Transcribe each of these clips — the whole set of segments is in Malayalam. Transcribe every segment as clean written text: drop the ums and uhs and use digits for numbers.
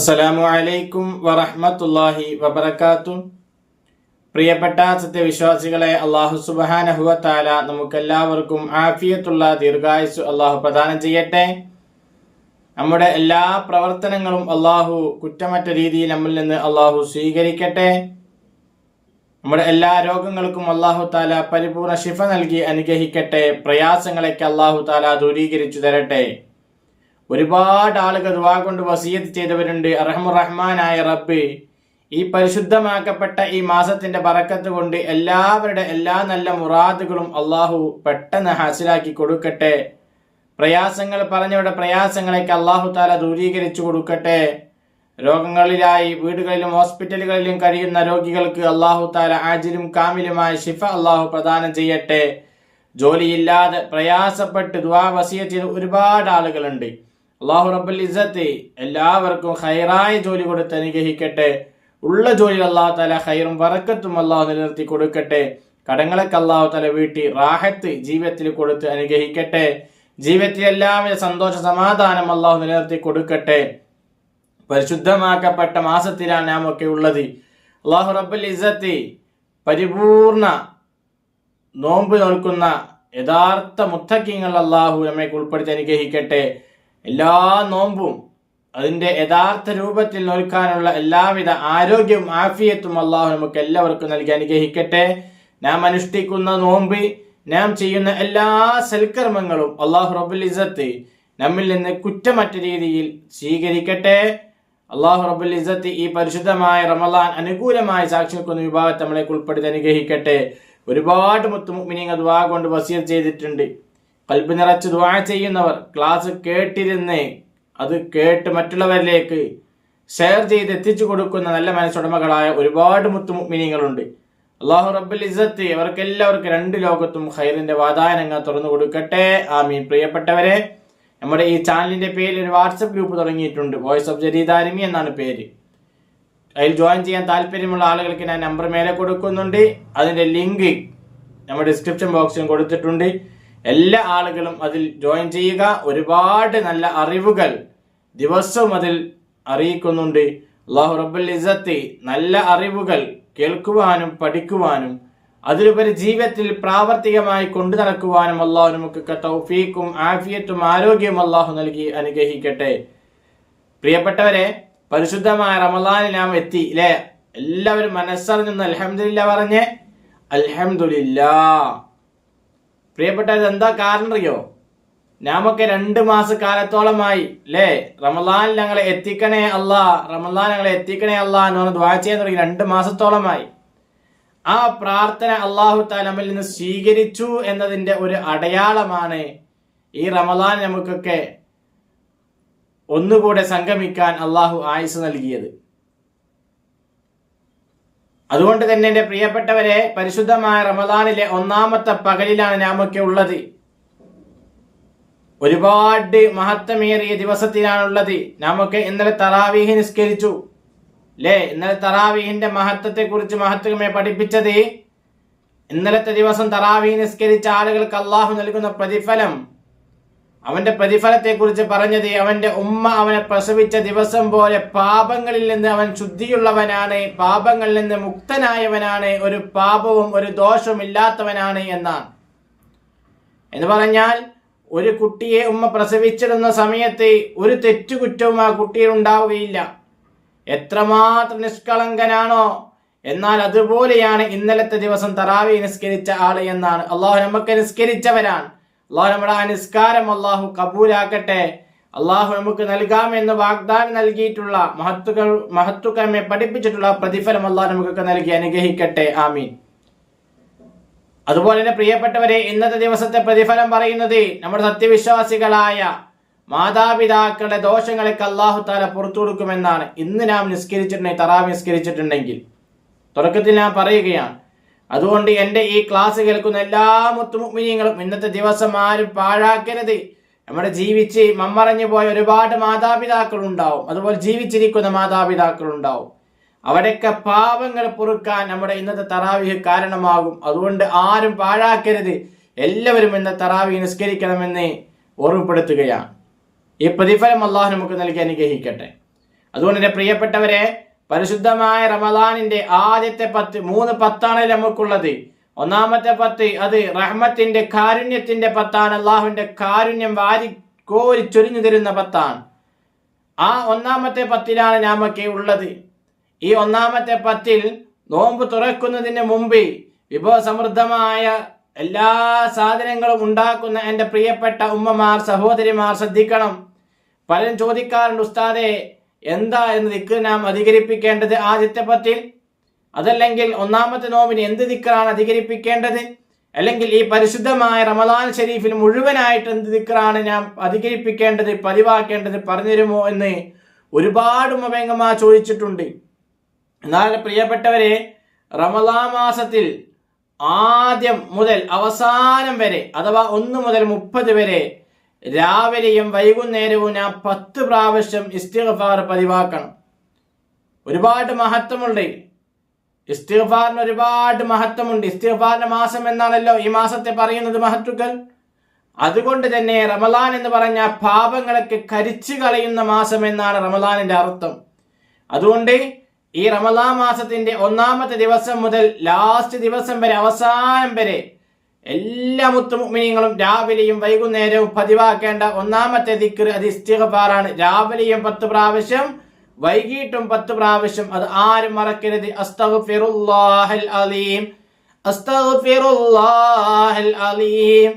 അസ്സലാമു അലൈക്കും വറഹ്മത്തുള്ളാഹി വബറകാതുഹു. പ്രിയപ്പെട്ട സത്യവിശ്വാസികളെ, അല്ലാഹു സുബ്ഹാനഹു വ തആല നമുക്കെല്ലാവർക്കും ആഫിയത്തുള്ള ദീർഘായുസ് അല്ലാഹു പ്രദാനം ചെയ്യട്ടെ. നമ്മുടെ എല്ലാ പ്രവർത്തനങ്ങളും അല്ലാഹു കുറ്റമറ്റ രീതിയിൽ നമ്മിൽ നിന്ന് അല്ലാഹു സ്വീകരിക്കട്ടെ. നമ്മുടെ എല്ലാ രോഗങ്ങൾക്കും അല്ലാഹു തആല പരിപൂർണ ശിഫ നൽകി അനുഗ്രഹിക്കട്ടെ. പ്രയാസങ്ങളൊക്കെ അല്ലാഹു തആല ദൂരീകരിച്ചു തരട്ടെ. ഒരുപാട് ആളുകൾ ദുആ കൊണ്ട് വസിയത്ത് ചെയ്തവരുണ്ട്. അർഹമുർ-റഹ്മാനായ റബ്ബ് ഈ പരിശുദ്ധമാക്കപ്പെട്ട ഈ മാസത്തിന്റെ ബറക്കത്ത് കൊണ്ട് എല്ലാവരുടെ എല്ലാ നല്ല മുറാദുകളും അല്ലാഹു പെട്ടെന്ന് ഹാസിലാക്കി കൊടുക്കട്ടെ. പ്രയാസങ്ങൾ പറഞ്ഞവരുടെ പ്രയാസങ്ങളൊക്കെ അല്ലാഹു തആല ദൂരീകരിച്ചു കൊടുക്കട്ടെ. രോഗങ്ങളിലായി വീടുകളിലും ഹോസ്പിറ്റലുകളിലും കഴിയുന്ന രോഗികൾക്ക് അല്ലാഹു തആല ആജിലും കാമിലുമായ ശിഫ അല്ലാഹു പ്രദാനം ചെയ്യട്ടെ. ജോലിയില്ലാതെ പ്രയാസപ്പെട്ട് ദുആ വസിയത്ത് ചെയ്ത ഒരുപാട് ആളുകളുണ്ട്. അല്ലാഹു റബ്ബുൽ ഇസ്സത്ത് എല്ലാവർക്കും ഖൈറായ ജോലി കൊടുത്ത് അനുഗ്രഹിക്കട്ടെ. ഉള്ള ജോലിയിൽ അല്ലാഹു തആല ഖൈറും ബറക്കത്തും അല്ലാഹു നിലനിർത്തി കൊടുക്കട്ടെ. കടങ്ങളൊക്കെ അല്ലാഹു തആല വീട്ടി റാഹത്ത് ജീവിതത്തിൽ കൊടുത്ത് അനുഗ്രഹിക്കട്ടെ. ജീവിതത്തിൽ എല്ലാവിധ സന്തോഷ സമാധാനം അല്ലാഹു നിലനിർത്തി കൊടുക്കട്ടെ. പരിശുദ്ധമാക്കപ്പെട്ട മാസത്തിലാണ് നാം ഒക്കെ ഉള്ളത്. അല്ലാഹു റബ്ബുൽ ഇസ്സത്ത് പരിപൂർണ നോമ്പ് നോൽക്കുന്ന യഥാർത്ഥ മുത്തഖീങ്ങൾ അല്ലാഹു നമ്മെ ഉൾപ്പെടുത്തി അനുഗ്രഹിക്കട്ടെ. എല്ലാ നോമ്പും അതിന്റെ യഥാർത്ഥ രൂപത്തിൽ നോൽക്കാനുള്ള എല്ലാവിധ ആരോഗ്യവും ആഫിയത്തും അല്ലാഹു നമുക്ക് എല്ലാവർക്കും നൽകി അനുഗ്രഹിക്കട്ടെ. നാം അനുഷ്ഠിക്കുന്ന നോമ്പ്, നാം ചെയ്യുന്ന എല്ലാ സൽക്കർമ്മങ്ങളും അല്ലാഹു റബ്ബുൽ ഇസ്സത്ത് നമ്മിൽ നിന്ന് കുറ്റമറ്റ രീതിയിൽ സ്വീകരിക്കട്ടെ. അല്ലാഹു റബ്ബുൽ ഇസ്സത്ത് ഈ പരിശുദ്ധമായ റമളാൻ അനുകൂലമായി സാക്ഷി നിൽക്കുന്ന വിഭാഗത്തെ നമ്മളെ ഉൾപ്പെടുത്തി അനുഗ്രഹിക്കട്ടെ. ഒരുപാട് മുഅ്മിനീങ്ങൾ ദുആ കൊണ്ട് വസിയത്ത് ചെയ്തിട്ടുണ്ട്. ഖൽബ് നിറച്ച് ദുആ ചെയ്യുന്നവർ, ക്ലാസ് കേട്ടിരുന്ന് അത് കേട്ട് മറ്റുള്ളവരിലേക്ക് ഷെയർ ചെയ്ത് എത്തിച്ചു കൊടുക്കുന്ന നല്ല മനസ്സുടമകളായ ഒരുപാട് മുഅ്മിനീങ്ങളുണ്ട്. അല്ലാഹു റബ്ബുൽ ഇസ്സത്ത് അവർക്കെല്ലാവർക്കും രണ്ട് ലോകത്തും ഖൈറിന്റെ വാതായനങ്ങൾ തുറന്നു കൊടുക്കട്ടെ. ആമീൻ. പ്രിയപ്പെട്ടവരെ, നമ്മുടെ ഈ ചാനലിന്റെ പേരിൽ ഒരു വാട്സപ്പ് ഗ്രൂപ്പ് തുടങ്ങിയിട്ടുണ്ട്. വോയിസ് ഓഫ് ജദീദ് ആർമി എന്നാണ് പേര്. അതിൽ ജോയിൻ ചെയ്യാൻ താല്പര്യമുള്ള ആളുകൾക്ക് ഞാൻ നമ്പർ മേലെ കൊടുക്കുന്നുണ്ട്. അതിന്റെ ലിങ്ക് നമ്മുടെ ഡിസ്ക്രിപ്ഷൻ ബോക്സിലും കൊടുത്തിട്ടുണ്ട്. എല്ലാ ആളുകളും അതിൽ ജോയിൻ ചെയ്യുക. ഒരുപാട് നല്ല അറിവുകൾ ദിവസവും അതിൽ അറിയിക്കുന്നുണ്ട്. അല്ലാഹു റബ്ബുൽ ഇസ്സത്ത് നല്ല അറിവുകൾ കേൾക്കുവാനും പഠിക്കുവാനും അതിലുപരി ജീവിതത്തിൽ പ്രാവർത്തികമായി കൊണ്ടു നടക്കുവാനും അല്ലാഹു നമുക്ക് തൗഫീഖും ആഫിയത്തും ആരോഗ്യവും അല്ലാഹു നൽകി അനുഗ്രഹിക്കട്ടെ. പ്രിയപ്പെട്ടവരെ, പരിശുദ്ധമായ റമളാനിൽ നാം എത്തി അല്ലേ? എല്ലാവരും മനസ്സറിഞ്ഞൊന്ന് അൽഹംദുലില്ലാ പറഞ്ഞേ. അൽഹംദുലില്ലാ. പ്രിയപ്പെട്ടത് എന്താ കാരണം അറിയോ? നാമൊക്കെ 2 മാസക്കാലത്തോളമായി അല്ലേ റമളാനിൽ ഞങ്ങളെ എത്തിക്കണേ അല്ലാ, റമളാൻ ഞങ്ങളെ എത്തിക്കണേ അല്ലാ എന്ന് പറഞ്ഞ് ദുആ ചെയ്യാൻ തുടങ്ങി 2 മാസത്തോളമായി. ആ പ്രാർത്ഥന അല്ലാഹു തആല നമ്മിൽ നിന്ന് സ്വീകരിച്ചു എന്നതിന്റെ ഒരു അടയാളമാണ് ഈ റമളാൻ നമുക്കൊക്കെ ഒന്നുകൂടെ സംഗമിക്കാൻ അല്ലാഹു ആയുസ് നൽകിയത്. അതുകൊണ്ട് തന്നെ എൻ്റെ പ്രിയപ്പെട്ടവരെ, പരിശുദ്ധമായ റമളാനിലെ 1-ാമത്തെ പകലിലാണ് നാമൊക്കെ ഉള്ളത്. ഒരുപാട് മഹത്വമേറിയ ദിവസത്തിലാണുള്ളത്. നാമൊക്കെ ഇന്നലെ തറാവീഹ് നിസ്കരിച്ചു അല്ലേ? ഇന്നലെ തറാവീഹിന്റെ മഹത്വത്തെ കുറിച്ച് മഹത്വമേ പഠിപ്പിച്ചത്. ഇന്നലത്തെ ദിവസം തറാവീഹ് നിസ്കരിച്ച ആളുകൾക്ക് അല്ലാഹു നൽകുന്ന പ്രതിഫലം, അവന്റെ പ്രതിഫലത്തെ കുറിച്ച് പറഞ്ഞത്, അവന്റെ ഉമ്മ അവനെ പ്രസവിച്ച ദിവസം പോലെ പാപങ്ങളിൽ നിന്ന് അവൻ ശുദ്ധിയുള്ളവനാണ്, പാപങ്ങളിൽ നിന്ന് മുക്തനായവനാണ്, ഒരു പാപവും ഒരു ദോഷവും ഇല്ലാത്തവനാണ് എന്നാണ്. എന്ന് പറഞ്ഞാൽ ഒരു കുട്ടിയെ ഉമ്മ പ്രസവിച്ചിടുന്ന സമയത്ത് ഒരു തെറ്റുകുറ്റവും ആ കുട്ടിയിൽ ഉണ്ടാവുകയില്ല. എത്രമാത്രം നിഷ്കളങ്കനാണോ, എന്നാൽ അതുപോലെയാണ് ഇന്നലത്തെ ദിവസം തറാവീഹ് നിസ്കരിച്ച ആള് എന്നാണ്. അല്ലാഹു നമുക്ക് നിസ്കരിച്ചവരാണ്. അല്ലാഹു നമ്മുടെ ആ നിസ്കാരം അല്ലാഹു കബൂലാക്കട്ടെ. അല്ലാഹു നമുക്ക് നൽകാമെന്ന് വാഗ്ദാനം നൽകിയിട്ടുള്ള മഹത്വകരമെ പഠിപ്പിച്ചിട്ടുള്ള പ്രതിഫലം അല്ലാഹു നമുക്കൊക്കെ നൽകി അനുഗ്രഹിക്കട്ടെ. ആമീൻ. അതുപോലെ തന്നെ പ്രിയപ്പെട്ടവരെ, ഇന്നത്തെ ദിവസത്തെ പ്രതിഫലം പറയുന്നത് നമ്മുടെ സത്യവിശ്വാസികളായ മാതാപിതാക്കളുടെ ദോഷങ്ങളൊക്കെ അല്ലാഹു തആല പുറത്തു കൊടുക്കുമെന്നാണ്. ഇന്ന് നാം നിസ്കരിച്ചിട്ടുണ്ടെങ്കിൽ, തറാവീഹ് നിസ്കരിച്ചിട്ടുണ്ടെങ്കിൽ, തുടക്കത്തിൽ ഞാൻ പറയുകയാണ്. അതുകൊണ്ട് എൻ്റെ ഈ ക്ലാസ് കേൾക്കുന്ന എല്ലാ മുഅ്മിനീങ്ങളും ഇന്നത്തെ ദിവസം ആരും പാഴാക്കരുത്. നമ്മുടെ ജീവിച്ച് മമ്മറഞ്ഞു പോയ ഒരുപാട് മാതാപിതാക്കൾ ഉണ്ടാവും, അതുപോലെ ജീവിച്ചിരിക്കുന്ന മാതാപിതാക്കൾ ഉണ്ടാവും. അവിടെയൊക്കെ പാപങ്ങൾ പൊറുക്കാൻ നമ്മുടെ ഇന്നത്തെ തറാവീഹ് കാരണമാകും. അതുകൊണ്ട് ആരും പാഴാക്കരുത്. എല്ലാവരും ഇന്നത്തെ തറാവീഹ് നിസ്കരിക്കണമെന്ന് ഓർമ്മപ്പെടുത്തുകയാണ്. ഈ പ്രതിഫലം അല്ലാഹു നമുക്ക് നൽകി അനുഗ്രഹിക്കട്ടെ. അതുകൊണ്ട് എൻ്റെ പ്രിയപ്പെട്ടവരെ, പരിശുദ്ധമായ റമദാനിന്റെ ആദ്യത്തെ 3 പത്താണ് നമുക്കുള്ളത്. ഒന്നാമത്തെ 10 അത് റഹ്മത്തിന്റെ കാരുണ്യത്തിന്റെ 10ആണ്. അള്ളാഹുവിന്റെ കാരുണ്യം വാരി കോരി ചൊരിഞ്ഞു തരുന്ന 10ആണ്. ആ ഒന്നാമത്തെ 10ലാണ് നാമൊക്കെ ഉള്ളത്. ഈ ഒന്നാമത്തെ 10ൽ നോമ്പ് തുറക്കുന്നതിന് മുമ്പ് വിഭവസമൃദ്ധമായ എല്ലാ സാധനങ്ങളും ഉണ്ടാക്കുന്ന എൻ്റെ പ്രിയപ്പെട്ട ഉമ്മമാർ, സഹോദരിമാർ ശ്രദ്ധിക്കണം. പലരും ചോദിക്കാറുണ്ട്, ഉസ്താദെ എന്താ എന്ന് ദിക്ർ നാം അധികരിപ്പിക്കേണ്ടത് ആദ്യത്തെ 10ൽ? അതല്ലെങ്കിൽ ഒന്നാമത്തെ നോമ്പിന് എന്ത് ദിക്റാണ് അധികരിപ്പിക്കേണ്ടത്? അല്ലെങ്കിൽ ഈ പരിശുദ്ധമായ റമദാൻ ഷരീഫിൽ മുഴുവനായിട്ട് എന്ത് ദിക്റാണ് നാം അധികരിപ്പിക്കേണ്ടത്, പതിവാക്കേണ്ടത്, പറഞ്ഞുതരുമോ എന്ന് ഒരുപാട് ഉമ്മമാർ ചോദിച്ചിട്ടുണ്ട്. എന്നാൽ പ്രിയപ്പെട്ടവരെ, റമദാൻ മാസത്തിൽ ആദ്യം മുതൽ അവസാനം വരെ അഥവാ 1 മുതൽ 30 വരെ രാവിലെയും വൈകുന്നേരവും ഞാൻ 10 പ്രാവശ്യം ഇസ്തിഗ്ഫാർ പതിവാക്കണം. ഒരുപാട് മഹത്വമുണ്ട് ഇസ്തിഗ്ഫാറിന്, ഒരുപാട് മഹത്വമുണ്ട്. ഇസ്തിഗ്ഫാറിന്റെ മാസം എന്നാണല്ലോ ഈ മാസത്തെ പറയുന്നത് മഹത്തുക്കൾ. അതുകൊണ്ട് തന്നെ റമദാൻ എന്ന് പറഞ്ഞ പാപങ്ങളൊക്കെ കരിച്ചു കളയുന്ന മാസം എന്നാണ് റമദാനിന്റെ അർത്ഥം. അതുകൊണ്ട് ഈ റമദാൻ മാസത്തിന്റെ ഒന്നാമത്തെ ദിവസം മുതൽ ലാസ്റ്റ് ദിവസം വരെ, അവസാനം വരെ എല്ലാ മുത്തുമുഅ്മിനീങ്ങളും രാവിലെയും വൈകുന്നേരവും പതിവാക്കേണ്ട ഒന്നാമത്തെ ദിക്ർ അത് ഇസ്തിഗ്ഫാറാണ്. രാവിലെയും 10 പ്രാവശ്യം, വൈകിട്ടും 10 പ്രാവശ്യം. അത് ആരും മറക്കരുത്. അസ്തഗ്ഫിറുല്ലാഹൽ അലീം, അസ്തഗ്ഫിറുല്ലാഹൽ അലീം,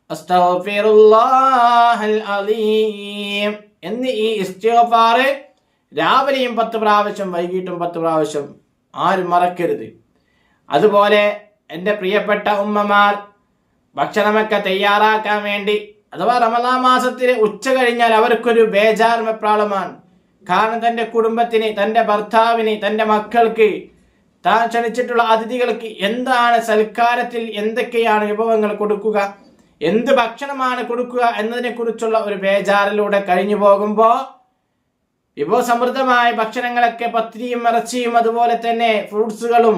അസ്തഗ്ഫിറുല്ലാഹൽ അലീം എന്ന് ഈ ഇസ്തിഗ്ഫാർ രാവിലെയും 10 പ്രാവശ്യം, വൈകിട്ടും 10 പ്രാവശ്യം ആരും മറക്കരുത്. അതുപോലെ എൻ്റെ പ്രിയപ്പെട്ട ഉമ്മമാർ, ഭക്ഷണമൊക്കെ തയ്യാറാക്കാൻ വേണ്ടി അഥവാ റമദാൻ മാസത്തിൽ ഉച്ച കഴിഞ്ഞാൽ അവർക്കൊരു ബേജാർ വെപ്രാളമാണ്. കാരണം തൻ്റെ കുടുംബത്തിന്, തൻ്റെ ഭർത്താവിന്, തൻ്റെ മക്കൾക്ക്, താൻ ക്ഷണിച്ചിട്ടുള്ള അതിഥികൾക്ക് എന്താണ് സൽക്കാരത്തിൽ എന്തൊക്കെയാണ് വിഭവങ്ങൾ കൊടുക്കുക, എന്ത് ഭക്ഷണമാണ് കൊടുക്കുക എന്നതിനെ കുറിച്ചുള്ള ഒരു ബേജാറിലൂടെ കഴിഞ്ഞു പോകുമ്പോൾ വിഭവസമൃദ്ധമായ ഭക്ഷണങ്ങളൊക്കെ പത്തിരിയും ഇറച്ചിയും അതുപോലെ തന്നെ ഫ്രൂട്ട്സുകളും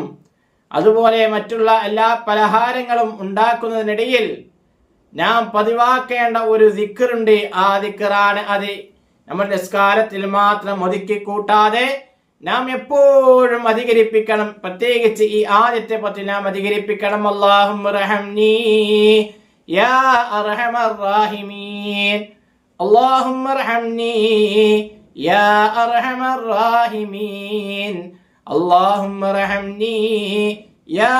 അതുപോലെ മറ്റുള്ള എല്ലാ പലഹാരങ്ങളും ഉണ്ടാക്കുന്നതിനിടയിൽ നാം പതിവാക്കേണ്ട ഒരു ദിക്റുണ്ട്. ആ ദിക്റാണ് അത് നമ്മൾ നിസ്കാരത്തിൽ മാത്രം ഒതുക്കി കൂട്ടാതെ നാം എപ്പോഴും അധികരിപ്പിക്കണം. പ്രത്യേകിച്ച് ഈ ആദ്യത്തെ 10 നാം അധികരിപ്പിക്കണം. അല്ലാഹുമ്മ റഹംനി യാ അർഹമർ റാഹിമീൻ, അല്ലാഹുമ്മ റഹംനി യാ അർഹമർ റാഹിമീൻ, അല്ലാഹുമ്മ റഹംനി യാ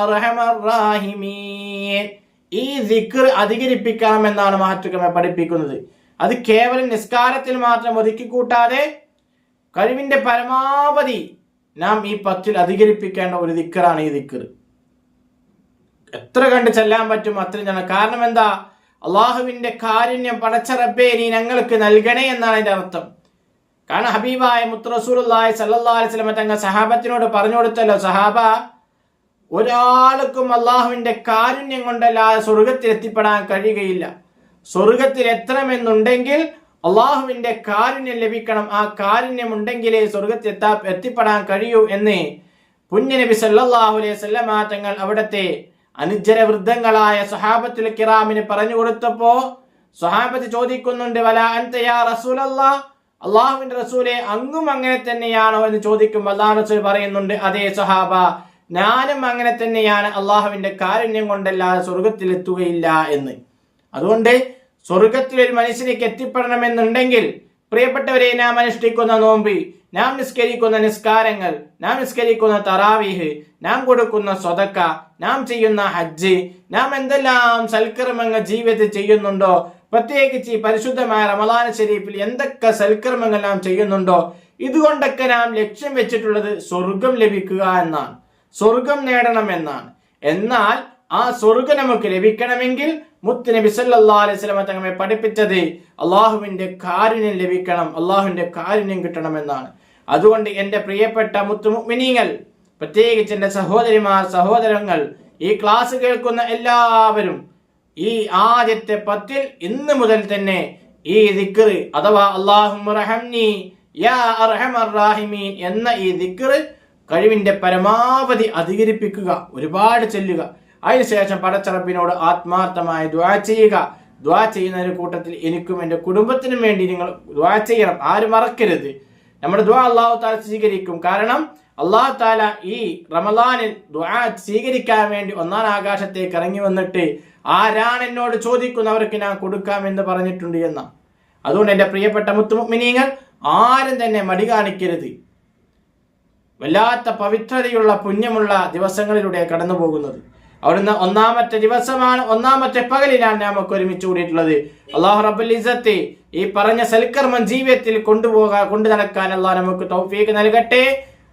അർഹമർ റാഹിമീൻ. ഈ ദിക്ർ അധികരിപ്പിക്കണമെന്നാണ് മഹത്തുക്കളെ പഠിപ്പിക്കുന്നത്. അത് കേവലം നിസ്കാരത്തിൽ മാത്രം ഒതുക്കിക്കൂട്ടാതെ കഴിവിന്റെ പരമാവധി നാം ഈ 10ൽ അധികരിപ്പിക്കേണ്ട ഒരു ദിക്റാണ് ഈ ദിക്ർ. എത്ര കണ്ട് ചെല്ലാൻ പറ്റും അത്രയും ചെല്ലണം. കാരണം എന്താ? അള്ളാഹുവിന്റെ കാരുണ്യം പടച്ച റബ്ബേ നീ ഞങ്ങൾക്ക് നൽകണേ എന്നാണ് അതിന്റെ അർത്ഥം. കാരണം ഹബീബായ മുത്ത് റസൂലുള്ളാഹി സ്വല്ലല്ലാഹു അലൈഹി വസല്ലം തങ്ങൾ സഹാബത്തിനോട് പറഞ്ഞു കൊടുത്തല്ലോ, സഹാബ, ഒരാൾക്കും അള്ളാഹുവിന്റെ കാരുണ്യം കൊണ്ടല്ലാതെ സ്വർഗത്തിൽ എത്തിപ്പെടാൻ കഴിയുകയില്ല. സ്വർഗത്തിൽ എത്തണമെന്നുണ്ടെങ്കിൽ അള്ളാഹുവിന്റെ കാരുണ്യം ലഭിക്കണം. ആ കാരുണ്യം ഉണ്ടെങ്കിലേ സ്വർഗത്തിൽ എത്തിപ്പെടാൻ കഴിയൂ എന്ന് പുണ്യനബി സല്ലല്ലാഹു അലൈഹി വസല്ലം തങ്ങൾ അവിടത്തെ അനുജര വൃദ്ധങ്ങളായ സ്വഹാബത്തുൽ കിറാമിന് പറഞ്ഞു കൊടുത്തപ്പോ സ്വഹാബത്ത് ചോദിക്കുന്നുണ്ട്, വലാ അൻത യാ റസൂലല്ലാഹ്, അള്ളാഹുവിന്റെ റസൂലെ അങ്ങും അങ്ങനെ തന്നെയാണോ എന്ന് ചോദിക്കുമ്പോൾ അല്ലാഹു റസൂൽ പറയുന്നുണ്ട്, അതേ സ്വഹാബ, ഞാനും അങ്ങനെ തന്നെയാണ്. അള്ളാഹുവിന്റെ കാരുണ്യം കൊണ്ടല്ലാതെ സ്വർഗത്തിൽ എത്തുകയില്ല എന്ന്. അതുകൊണ്ട് സ്വർഗത്തിൽ ഒരു മനുഷ്യനിക്ക് എത്തിപ്പെടണമെന്നുണ്ടെങ്കിൽ പ്രിയപ്പെട്ടവരെ, നാം അനുഷ്ഠിക്കുന്ന നോമ്പ്, നാം നിസ്കരിക്കുന്ന നിസ്കാരങ്ങൾ, നാം നിസ്കരിക്കുന്ന തറാവീഹ്, നാം കൊടുക്കുന്ന സ്വതക്ക, നാം ചെയ്യുന്ന ഹജ്ജ്, നാം എന്തെല്ലാം സൽക്കർമ്മങ്ങൾ ജീവിതത്തിൽ ചെയ്യുന്നുണ്ടോ, പ്രത്യേകിച്ച് ഈ പരിശുദ്ധമായ റമദാൻ ഷരീഫിൽ എന്തൊക്കെ സൽക്കർമ്മങ്ങൾ നാം ചെയ്യുന്നുണ്ടോ, ഇതുകൊണ്ടൊക്കെ നാം ലക്ഷ്യം വെച്ചിട്ടുള്ളത് സ്വർഗം ലഭിക്കുക എന്നാണ്, സ്വർഗം നേടണം എന്നാണ്. എന്നാൽ ആ സ്വർഗം നമുക്ക് ലഭിക്കണമെങ്കിൽ മുത്ത് നബി സല്ലല്ലാഹു അലൈഹി വസല്ലം തങ്ങളെ പഠിപ്പിച്ചത് അള്ളാഹുവിന്റെ കാരുണ്യം ലഭിക്കണം, അള്ളാഹുവിന്റെ കാരുണ്യം കിട്ടണമെന്നാണ്. അതുകൊണ്ട് എൻ്റെ പ്രിയപ്പെട്ട മുത്ത് മുഅ്മിനീങ്ങൾ, പ്രത്യേകിച്ച് എൻ്റെ സഹോദരിമാർ, സഹോദരങ്ങൾ, ഈ ക്ലാസ് കേൾക്കുന്ന എല്ലാവരും ഈ ആദ്യത്തെ 10ൽ ഇന്ന് മുതൽ തന്നെ ഈ ദിക്ർ അഥവാ അല്ലാഹുമ്മ റഹംനി യാ അർഹമർ റാഹിമീൻ എന്ന ഈ ദിക്ർ കഴിവിന്റെ പരമാവധി അധികരിപ്പിക്കുക, ഒരുപാട് ചൊല്ലുക. അതിനുശേഷം പടച്ച റബ്ബിനോട് ആത്മാർത്ഥമായി ദുആ ചെയ്യുക. ദുആ ചെയ്യുന്ന ഒരു കൂട്ടത്തിൽ എനിക്കും എൻ്റെ കുടുംബത്തിനും വേണ്ടി നിങ്ങൾ ദുആ ചെയ്യണം, ആരും മറക്കരുത്. നമ്മുടെ ദുആ അല്ലാഹു തആല സ്വീകരിക്കും. കാരണം അല്ലാഹു തആല ഈ റമളാനിൽ ദുആ സ്വീകരിക്കാൻ വേണ്ടി ഒന്നാം ആകാശത്തേക്ക് ഇറങ്ങി വന്നിട്ട് ആരാണ് എന്നോട് ചോദിക്കുന്നവർക്ക് ഞാൻ കൊടുക്കാമെന്ന് പറഞ്ഞിട്ടുണ്ട് എന്ന. അതുകൊണ്ട് എൻ്റെ പ്രിയപ്പെട്ട മുത്തുമുഅ്മിനീങ്ങൾ, ആരും തന്നെ മടി കാണിക്കരുത്. വല്ലാത്ത പവിത്രതയുള്ള പുണ്യമുള്ള ദിവസങ്ങളിലൂടെ കടന്നു പോകുന്നത്. അവിടുന്ന് ഒന്നാമത്തെ ദിവസമാണ്, ഒന്നാമത്തെ പകലിലാണ് നമുക്ക് ഒരുമിച്ച് കൂടിയിട്ടുള്ളത്. അല്ലാഹു റബ്ബുൽ ഇസ്സത്ത് ഈ പറഞ്ഞ സൽക്കർമ്മം ജീവിതത്തിൽ കൊണ്ടു നടക്കാൻ അല്ലാഹു നമുക്ക് തൗഫീഖ് നൽകട്ടെ.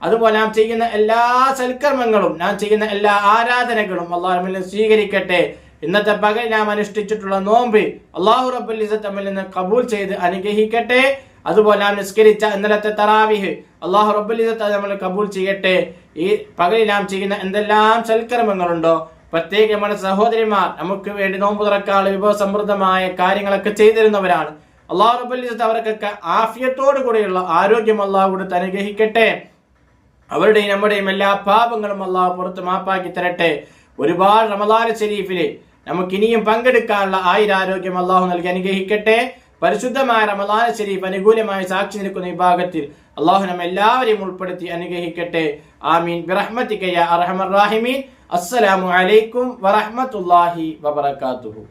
അതുപോലെ നാം ചെയ്യുന്ന എല്ലാ സൽക്കർമ്മങ്ങളും, നാം ചെയ്യുന്ന എല്ലാ ആരാധനകളും അല്ലാഹു നമ്മിൽ നിന്ന് സ്വീകരിക്കട്ടെ. ഇന്നത്തെ പകൽ നാം അനുഷ്ഠിച്ചിട്ടുള്ള നോമ്പ് അല്ലാഹു റബ്ബുൽ ഇസ്സത്ത് നമ്മിൽ നിന്ന് കബൂൽ ചെയ്ത് അനുഗ്രഹിക്കട്ടെ. അതുപോലെ നാം നിസ്കരിച്ച ഇന്നലത്തെ തറാവീഹ് അല്ലാഹു റബ്ബുൽ ഇസ്സത്ത് നമ്മൾ കബൂൽ ചെയ്യട്ടെ. ഈ പകലിൽ നാം ചെയ്യുന്ന എന്തെല്ലാം സൽക്കർമ്മങ്ങളുണ്ടോ, പ്രത്യേക നമ്മുടെ സഹോദരിമാർ നമുക്ക് വേണ്ടി നോമ്പ് തുറക്കാനുള്ള വിഭവസമൃദ്ധമായ കാര്യങ്ങളൊക്കെ ചെയ്തിരുന്നവരാണ്. അല്ലാഹു റബ്ബുൽ ഇസ്സത്ത് അവർക്കൊക്കെ ആഫിയത്തോടു കൂടിയുള്ള ആരോഗ്യം അല്ലാഹു കൊടുത്ത് അനുഗ്രഹിക്കട്ടെ. അവരുടെയും നമ്മുടെയും എല്ലാ പാപങ്ങളും അല്ലാഹു പുറത്ത് മാപ്പാക്കി തരട്ടെ. ഒരുപാട് റമളാൻ ശരീഫില് നമുക്ക് ഇനിയും പങ്കെടുക്കാനുള്ള ആയുരാരോഗ്യം അല്ലാഹു നൽകി അനുഗ്രഹിക്കട്ടെ. പരിശുദ്ധമായ റമളാൻ ശരീഫ് അനുകൂലമായി സാക്ഷി നിൽക്കുന്ന വിഭാഗത്തിൽ അല്ലാഹു നമ്മെ എല്ലാവരെയും ഉൾപ്പെടുത്തി അനുഗ്രഹിക്കട്ടെ. ആമീൻ ബിറഹ്മതിക യാ അർഹമർ റഹീമീൻ. അസ്സലാമു അലൈക്കും വറഹ്മത്തുള്ളാഹി വബറകാതുഹു.